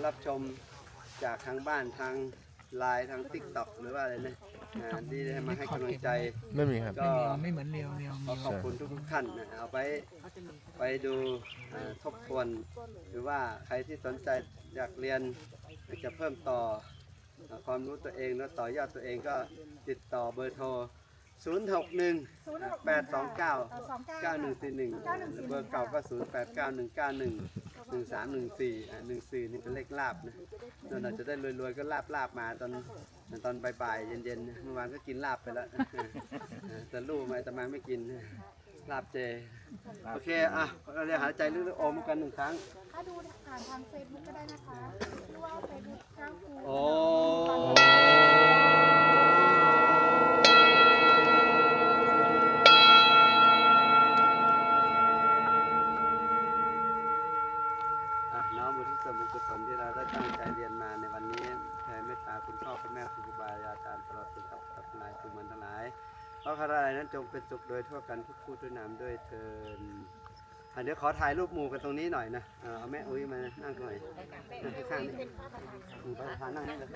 รับชมจากทางบ้านทางไลน์ทาง TikTok หรือว่าอะไรนะที่ได้มาให้กำลังใจ ไม่มีครับ ก็ ไม่เหมือนเรียว ขอบคุณทุกท่านนะเอาไปดูทบทวนหรือว่าใครที่สนใจอยากเรียนจะเพิ่มต่อความรู้ตัวเองแล้วต่อยอดตัวเองก็ติดต่อเบอร์โทร 061 829 9141 เบอร์เก่าก็ 089191 1314 14นี่เป็นเลขลาบนะเราจะได้รวยๆก็ลาบมาตอนบ่ายๆเย็นๆเมื่อวานก็กินลาบไปแล้วแต่ลูกมาแต่มาไม่กินลาบเจโอเคอ่ะเราเรียกหายใจลึกๆโอมกัน1 ครั้ง ถ้าดูผ่านทางเฟซบุ๊กก็ได้นะคะชื่อว่าเฟซบุ๊กก้าวคู โอ้น้อมบุญที่ส่วนบุญกุศลที่เราได้ตั้งใจเรียนมาในวันนี้แผ่เมตตาคุณพ่อคุณแม่ครูบาอาจารย์ตลอดถึงกับทั้งหลายทุกมันทั้งหลายเพราะข้าราชการนั้นจงเป็นสุขโดยทั่วกันทุกผู้ด้วยนามด้วยเทินเดี๋ยวขอถ่ายรูปหมู่กันตรงนี้หน่อยนะเอาแม่อุ้ยมานั่งหน่อยนั่งข้างๆนี่ประธานนั่งนี่เลย